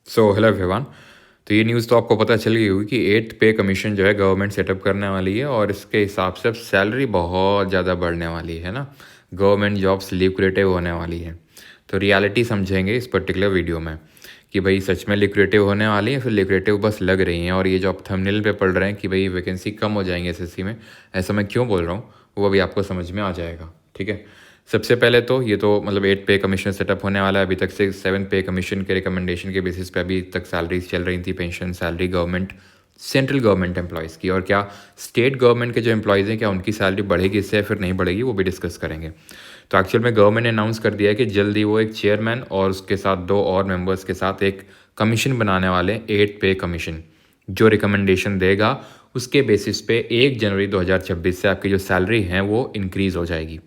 Hello everyone. तो ये news तो आपको पता चल गई होगी कि 8th पे कमीशन जो है गवर्नमेंट सेटअप करने वाली है और इसके हिसाब से अब सैलरी बहुत ज़्यादा बढ़ने वाली है ना। गवर्नमेंट जॉब्स ल्यूक्रेटिव होने वाली है। तो रियलिटी समझेंगे इस पर्टिकुलर वीडियो में कि भाई सच में ल्यूक्रेटिव होने वाली है, फिर ल्यूक्रेटिव बस लग रही हैं। और ये जो आप थंबनेल पे पढ़ रहे हैं कि भाई वैकेंसी कम हो जाएंगे एसएससी में, ऐसा मैं क्यों बोल रहा हूँ वो भी आपको समझ में आ जाएगा। ठीक है, सबसे पहले तो ये तो मतलब 8 पे कमीशन सेटअप होने वाला है। अभी तक से 7 पे कमीशन के रिकमेंडेशन के बेसिस पे अभी तक सैलरीज चल रही थी, pension salary government central government employees की। और क्या स्टेट गवर्नमेंट के जो एम्प्लॉयज़ हैं क्या उनकी सैलरी बढ़ेगी इससे या फिर नहीं बढ़ेगी, वो भी डिस्कस करेंगे। तो एक्चुअल में गवर्नमेंट ने अनाउंस कर दिया है कि जल्द ही वो एक चेयरमैन और उसके साथ 2 और मेंबर्स के साथ एक कमीशन बनाने वाले 8 पे कमीशन, जो रिकमेंडेशन देगा उसके बेसिस पे 1 जनवरी 2026 से आपकी जो सैलरी है वो इंक्रीज़ हो जाएगी।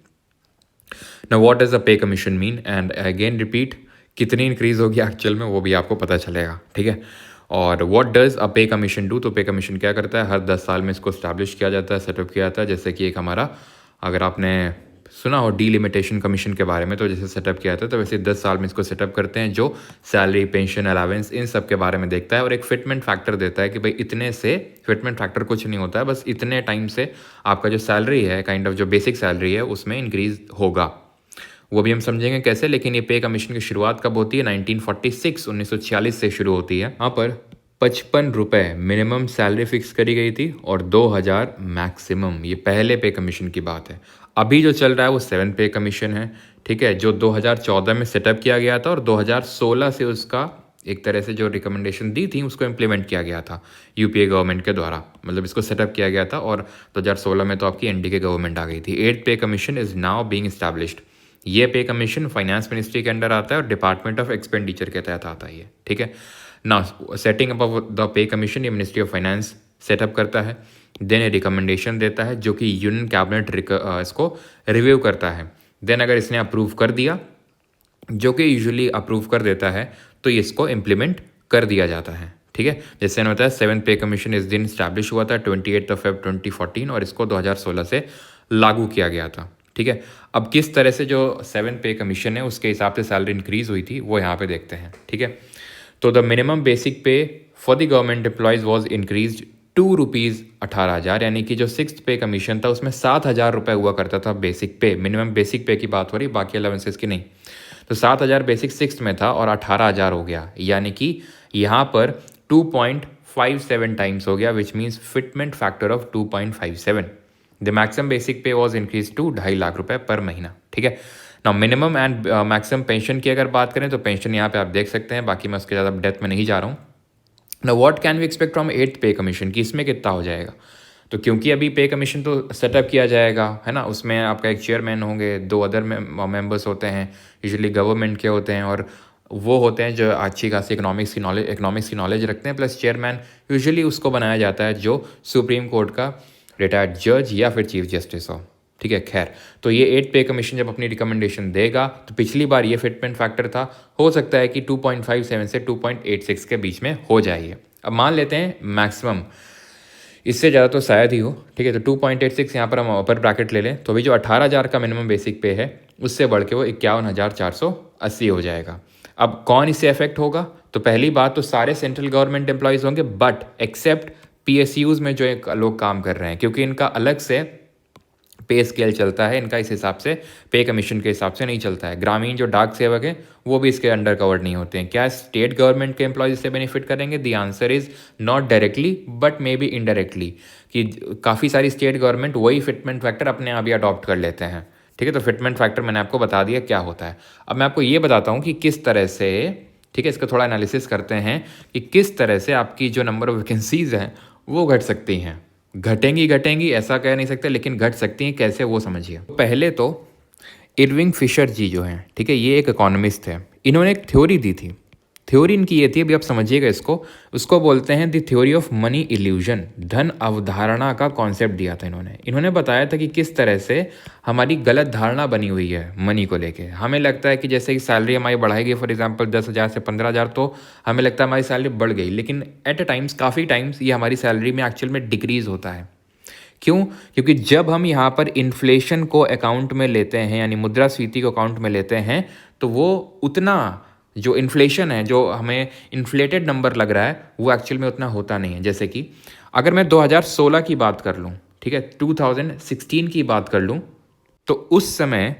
ना व्हाट डज अ पे commission mean and again repeat, कितनी इंक्रीज होगी एक्चुअल में वो भी आपको पता चलेगा। ठीक है, और व्हाट डज अ पे कमीशन डू, तो पे कमीशन क्या करता है, हर 10 साल में इसको स्टैब्लिश किया जाता है, सेटअप किया जाता है। जैसे कि एक हमारा, अगर आपने सुना हो डीलिमिटेशन कमीशन के बारे में, तो जैसे सेटअप किया था तो वैसे 10 साल में इसको सेटअप करते हैं, जो सैलरी पेंशन अलावेंस इन सब के बारे में देखता है और एक फिटमेंट फैक्टर देता है कि भाई इतने से, फिटमेंट फैक्टर कुछ नहीं होता है, बस इतने टाइम से आपका जो सैलरी है, काइंड ऑफ जो बेसिक सैलरी है उसमें इंक्रीज होगा। वो भी हम समझेंगे कैसे। लेकिन ये पे कमीशन की शुरुआत कब होती है, 1946 1946 से शुरू होती है। यहाँ पर 55 रुपये मिनिमम सैलरी फिक्स करी गई थी और 2000 मैक्सिमम। ये पहले पे कमीशन की बात है। अभी जो चल रहा है वो 7 पे कमीशन है। ठीक है, जो 2014 में सेटअप किया गया था और 2016 से उसका एक तरह से जो रिकमेंडेशन दी थी उसको इम्प्लीमेंट किया गया था यूपीए गवर्नमेंट के द्वारा, मतलब इसको सेटअप किया गया था। और 2016 में तो आपकी एनडीए गवर्नमेंट आ गई थी। 8th pay commission is now being established. ये पे कमीशन फाइनेंस मिनिस्ट्री के अंडर आता है और डिपार्टमेंट ऑफ एक्सपेंडिचर के तहत आता है ये। ठीक है ना, setting up of the pay commission ये मिनिस्ट्री ऑफ फाइनेंस सेटअप करता है, देन रिकमेंडेशन देता है जो कि यूनियन कैबिनेट इसको रिव्यू करता है। देन अगर इसने अप्रूव कर दिया, जो कि यूजुअली अप्रूव कर देता है, तो इसको इम्प्लीमेंट कर दिया जाता है। ठीक है, जैसे मैंने बताया 7th पे कमीशन इस दिन स्टैब्लिश हुआ था 28 Feb 2014 और इसको 2016 से लागू किया गया था। ठीक है, अब किस तरह से जो 7th पे कमीशन है उसके हिसाब से सैलरी इंक्रीज हुई थी वो यहाँ पे देखते हैं। ठीक है, तो द मिनिमम बेसिक पे for the government employees was increase ₹2 18,000, यानी कि जो 6th पे कमीशन था उसमें 7,000 रुपये हुआ करता था बेसिक पे। मिनिमम बेसिक पे की बात हो रही, बाकी अलाउंसेस की नहीं। तो 7,000 बेसिक 6th में था और 18,000 हो गया, यानी कि यहाँ पर 2.57 टाइम्स हो गया, which means fitment factor of 2.57। The maximum basic पे वॉज इंक्रीज टू 2.5 लाख रुपए पर महीना। ठीक है ना, मिनिमम एंड मैक्सिमम पेंशन की अगर बात करें तो पेंशन यहाँ पे आप देख सकते हैं, बाकी मैं उसके ज़्यादा डेप्थ में नहीं जा रहा हूँ ना। What can we expect from 8th pay commission की, इसमें कितना हो जाएगा, तो क्योंकि अभी पे कमीशन तो सेटअप किया जाएगा है ना, उसमें आपका एक चेयरमैन होंगे, 2 अदर मेंबर्स होते हैं, यूजुअली गवर्नमेंट के होते हैं, और वो होते हैं जो अच्छी खासी इकोनॉमिक्स की नॉलेज रखते हैं। प्लस चेयरमैन यूजुअली उसको बनाया जाता है जो सुप्रीम कोर्ट का रिटायर्ड जज या फिर चीफ जस्टिस हो। ठीक है, खैर तो ये 8th पे कमीशन जब अपनी रिकमेंडेशन देगा, तो पिछली बार ये फिटमेंट फैक्टर था, हो सकता है कि 2.57 से 2.86 के बीच में हो जाए। अब मान लेते हैं मैक्सिमम, इससे ज़्यादा तो शायद ही हो। ठीक है, तो 2.86 यहाँ पर हम अपर ब्रैकेट ले लें, तो अभी जो 18,000 का मिनिमम बेसिक पे है उससे बढ़ के वो 51,480 हो जाएगा। अब कौन इससे अफेक्ट होगा, तो पहली बात तो सारे सेंट्रल गवर्नमेंट एम्प्लॉयज़ होंगे, बट एक्सेप्ट पीएसयूज़ में जो एक लोग काम कर रहे हैं, क्योंकि इनका अलग से पे स्केल चलता है, इनका इस हिसाब से पे कमीशन के हिसाब से नहीं चलता है। ग्रामीण जो डाक सेवक हैं वो भी इसके अंडर कवर्ड नहीं होते हैं। क्या स्टेट गवर्नमेंट के एम्प्लॉयज इससे बेनिफिट करेंगे, the answer is not directly but may be indirectly, कि काफ़ी सारी स्टेट गवर्नमेंट वही फिटमेंट फैक्टर अपने आप ही अडॉप्ट कर लेते हैं। ठीक है, तो फिटमेंट फैक्टर मैंने आपको बता दिया क्या होता है। अब मैं आपको ये बताता हूँ कि किस तरह से, ठीक है, इसका थोड़ा एनालिसिस करते हैं कि किस तरह से आपकी जो नंबर ऑफ वैकेंसीज हैं वो घट सकती हैं। घटेंगी ऐसा कह नहीं सकते, लेकिन घट सकती हैं, कैसे वो समझिए। पहले तो इरविंग फिशर जी जो हैं, ठीक है, ये एक इकोनॉमिस्ट है, इन्होंने एक थ्योरी दी थी। थ्योरी इनकी ये थी, अभी आप समझिएगा इसको, उसको बोलते हैं the theory of money illusion, धन अवधारणा का कॉन्सेप्ट दिया था इन्होंने बताया था कि किस तरह से हमारी गलत धारणा बनी हुई है मनी को लेके। हमें लगता है कि जैसे कि सैलरी हमारी बढ़ाएगी, फॉर एग्जांपल 10,000 से 15,000, तो हमें लगता है हमारी सैलरी बढ़ गई, लेकिन एट अ टाइम्स, काफ़ी टाइम्स ये हमारी सैलरी में एक्चुअल में डिक्रीज होता है। क्यों, क्योंकि जब हम यहाँ पर इन्फ्लेशन को अकाउंट में लेते हैं, यानी मुद्रास्फीति को अकाउंट में लेते हैं, तो वो उतना जो इन्फ्लेशन है, जो हमें इन्फ्लेटेड नंबर लग रहा है, वो एक्चुअल में उतना होता नहीं है। जैसे कि अगर मैं 2016 की बात कर लूँ, ठीक है, 2016 की बात कर लूँ, तो उस समय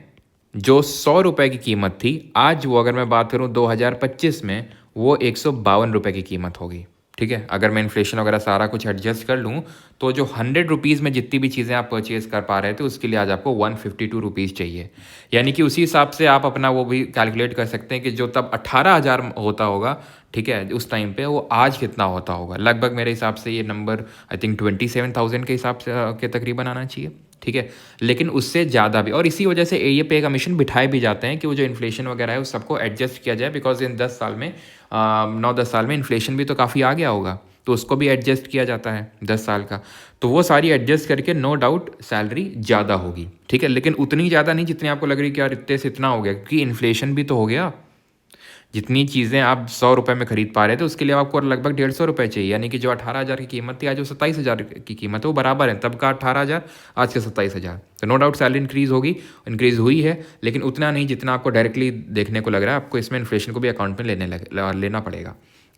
जो 100 रुपये की कीमत थी, आज वो अगर मैं बात करूँ 2025 में, वो 152 रुपये की कीमत होगी। ठीक है, अगर मैं इन्फ्लेशन वगैरह सारा कुछ एडजस्ट कर लूँ, तो जो 100 रुपीज़ में जितनी भी चीज़ें आप परचेज़ कर पा रहे थे, उसके लिए आज आपको 152 रुपीज़ चाहिए। यानी कि उसी हिसाब से आप अपना वो भी कैलकुलेट कर सकते हैं कि जो तब 18,000 होता होगा, ठीक है, उस टाइम पे, वो आज कितना होता होगा। लगभग मेरे हिसाब से ये नंबर आई थिंक 27,000 के हिसाब से के तकरीबन आना चाहिए। ठीक है, लेकिन उससे ज़्यादा भी, और इसी वजह से ये पे कमीशन बिठाए भी जाते हैं कि वो जो इन्फ्लेशन वगैरह है उस सबको एडजस्ट किया जाए, बिकॉज इन 10 साल में 9-10 साल में इन्फ्लेशन भी तो काफ़ी आ गया होगा, तो उसको भी एडजस्ट किया जाता है 10 साल का। तो वो सारी एडजस्ट करके नो डाउट सैलरी ज़्यादा होगी। ठीक है, लेकिन उतनी ज़्यादा नहीं जितनी आपको लग रही कि यार इतने से इतना हो गया, क्योंकि इन्फ्लेशन भी तो हो गया। जितनी चीज़ें आप 100 रुपये में खरीद पा रहे थे, उसके लिए आपको लगभग 150 रुपये चाहिए। यानी कि जो 18,000 की कीमत थी, आज जो 27,000 की कीमत है, वो बराबर है। तब का 18,000, आज का 27,000। तो नो डाउट सैलरी इंक्रीज़ होगी, इंक्रीज़ हुई है, लेकिन उतना नहीं जितना आपको डायरेक्टली देखने को लग रहा है। आपको इसमें इन्फ्लेशन को भी अकाउंट में लेना पड़ेगा।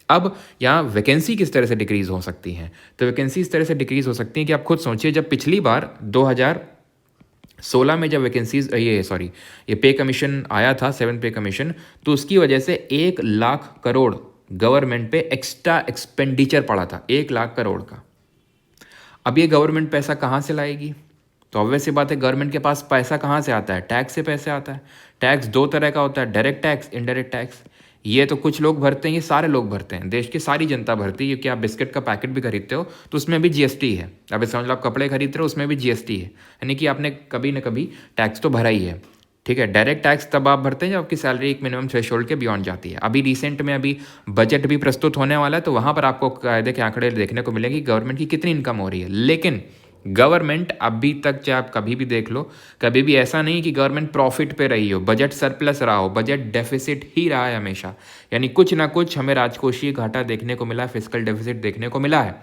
अब यहाँ वैकेंसी किस तरह से डिक्रीज़ हो सकती हैं? तो वैकेंसी इस तरह से डिक्रीज़ हो सकती है कि आप खुद सोचिए, जब पिछली बार 2016 में जब वैकेंसीज ये पे कमीशन आया था, 7 पे कमीशन, तो उसकी वजह से 1,00,000 करोड़ गवर्नमेंट पे एक्स्ट्रा एक्सपेंडिचर पड़ा था, 1,00,000 करोड़ का। अब ये गवर्नमेंट पैसा कहाँ से लाएगी? तो ऑब्वियस सी बात है, गवर्नमेंट के पास पैसा कहाँ से आता है? टैक्स से पैसे आता है। टैक्स दो तरह का होता है, डायरेक्ट टैक्स, इनडायरेक्ट टैक्स। ये तो कुछ लोग भरते हैं, ये सारे लोग भरते हैं, देश की सारी जनता भरती है। क्योंकि आप बिस्किट का पैकेट भी खरीदते हो तो उसमें भी जीएसटी है। अब समझ लो, आप कपड़े खरीदते हो, उसमें भी जीएसटी है। यानी कि आपने कभी ना कभी टैक्स तो भरा ही है। ठीक है, डायरेक्ट टैक्स तब आप भरते हैं जब आपकी सैलरी एक मिनिमम थ्रेशोल्ड के बियॉन्ड जाती है। अभी रिसेंट में अभी बजट भी प्रस्तुत होने वाला है, तो वहाँ पर आपको कायदे के आंकड़े देखने को मिलेंगे, गवर्नमेंट की कितनी इनकम हो रही है। लेकिन गवर्नमेंट अभी तक, चाहे आप कभी भी देख लो, कभी भी ऐसा नहीं कि गवर्नमेंट प्रॉफिट पे रही हो, बजट सरप्लस रहा हो, बजट डेफिसिट ही रहा है हमेशा। यानी कुछ ना कुछ हमें राजकोषीय घाटा देखने को मिला है, फिजिकल डेफिसिट देखने को मिला है।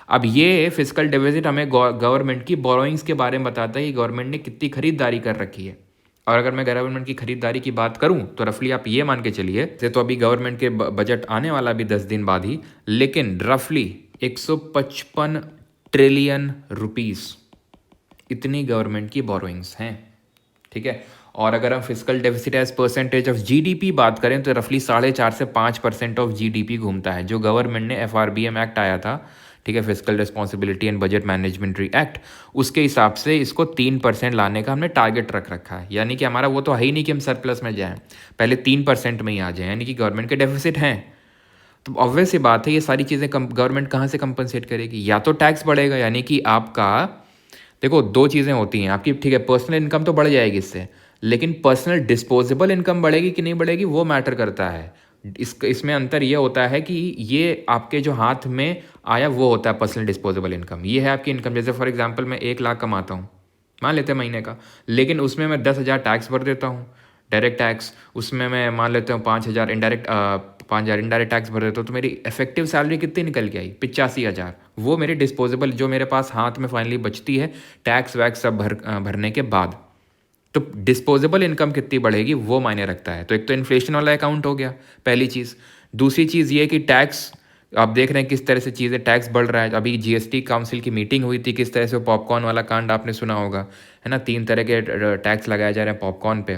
अब ये फिजिकल डेफिसिट हमें गवर्नमेंट की बोरोइंग्स के बारे में बताता है कि गवर्नमेंट ने कितनी खरीदारी कर रखी है। और अगर मैं गवर्नमेंट की खरीदारी की बात करूं, तो रफली आप ये मान के चलिए, जैसे तो अभी गवर्नमेंट के बजट आने वाला भी 10 दिन बाद ही, लेकिन रफली 155 ट्रिलियन रुपीस इतनी गवर्नमेंट की बोरोइंग्स हैं। ठीक है, और अगर हम fiscal deficit as percentage of GDP बात करें, तो रफली 4.5 से 5% ऑफ जीडीपी घूमता है। जो गवर्नमेंट ने एफआरबीएम एक्ट आया था, ठीक है, physical responsibility and budget management act, उसके हिसाब से इसको 3% लाने का हमने टारगेट रख रखा है। यानी कि हमारा वो तो है ही नहीं कि हम सरप्लस में जाएं, पहले 3% में ही आ जाएं, यानी कि गवर्नमेंट के डेफिसिट हैं। तो ऑब्वियस सी बात है, ये सारी चीज़ें गवर्नमेंट कहाँ से कंपनसेट करेगी? या तो टैक्स बढ़ेगा, यानी कि आपका, देखो दो चीज़ें होती हैं आपकी, ठीक है, पर्सनल इनकम तो बढ़ जाएगी इससे, लेकिन पर्सनल डिस्पोजेबल इनकम बढ़ेगी कि नहीं बढ़ेगी, वो मैटर करता है। इसमें अंतर ये होता है कि ये आपके जो हाथ में आया वो होता है पर्सनल डिस्पोजेबल इनकम। ये है आपकी इनकम। जैसे फॉर एग्जांपल मैं 1,00,000 कमाता हूँ, मान लेते हैं महीने का, लेकिन उसमें मैं 10,000 टैक्स भर देता हूँ, डायरेक्ट टैक्स। उसमें मैं मान लेता हूँ 5,000 इनडायरेक्ट टैक्स भर देता हूँ, तो मेरी इफेक्टिव सैलरी कितनी निकल के आई? 85,000। वो मेरी डिस्पोजेबल, जो मेरे पास हाथ में फाइनली बचती है टैक्स वैक्स सब भरने के बाद। तो डिस्पोजेबल इनकम कितनी बढ़ेगी वो मायने रखता है। तो एक तो इन्फ्लेशन वाला अकाउंट हो गया, पहली चीज़। दूसरी चीज़ ये कि टैक्स, आप देख रहे हैं किस तरह से चीज़ें, टैक्स बढ़ रहा है। अभी जीएसटी काउंसिल की मीटिंग हुई थी, किस तरह से पॉपकॉर्न वाला कांड आपने सुना होगा, है ना। 3 तरह के टैक्स लगाए जा रहे हैं पॉपकॉर्न पे।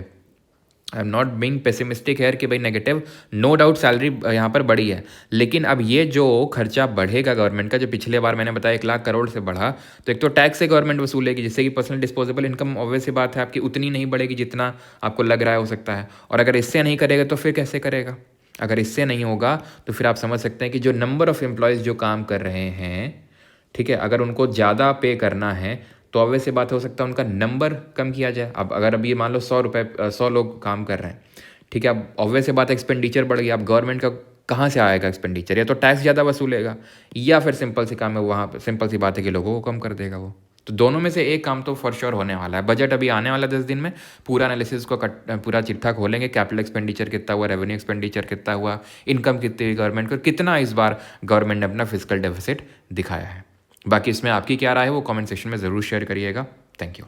I am not being pessimistic है कि भाई नेगेटिव, नो डाउट सैलरी यहाँ पर बढ़ी है, लेकिन अब ये जो खर्चा बढ़ेगा गवर्नमेंट का, जो पिछले बार मैंने बताया 1,00,000 करोड़ से बढ़ा, तो एक तो टैक्स से गवर्नमेंट वसूलेगी, जिससे कि पर्सनल डिस्पोजेबल इनकम ऑब्वियस सी बात है आपकी उतनी नहीं बढ़ेगी जितना आपको लग रहा है हो सकता है। और अगर इससे नहीं करेगा तो फिर कैसे करेगा? अगर इससे नहीं होगा तो फिर आप समझ सकते हैं कि जो नंबर ऑफ़ एम्प्लॉयज़ जो काम कर रहे हैं, ठीक है, अगर उनको ज़्यादा पे करना है तो ऑब्वियस से बात हो सकता है उनका नंबर कम किया जाए। अब अगर अभी मान लो 100 लोग काम कर रहे हैं, ठीक है, अब ऑब्वियस से बात एक्सपेंडिचर बढ़ गया। अब गवर्नमेंट का कहाँ से आएगा एक्सपेंडिचर? या तो टैक्स ज़्यादा वसूलेगा, या फिर सिंपल सी काम है, वहाँ पर सिंपल सी बात है कि लोगों को कम कर देगा वो। तो दोनों में से एक काम तो फॉर श्योर होने वाला है। बजट अभी आने वाला 10 दिन में, पूरा एनालिसिस को पूरा चिट्ठा खोलेंगे, कैपिटल एक्सपेंडिचर कितना हुआ, रेवेन्यू एक्सपेंडिचर कितना हुआ, इनकम कितनी हुई गवर्नमेंट को, कितना इस बार गवर्नमेंट ने अपना फिजिकल डेफिसिट दिखाया है। बाकी इसमें आपकी क्या राय है वो कमेंट सेक्शन में ज़रूर शेयर करिएगा। Thank you.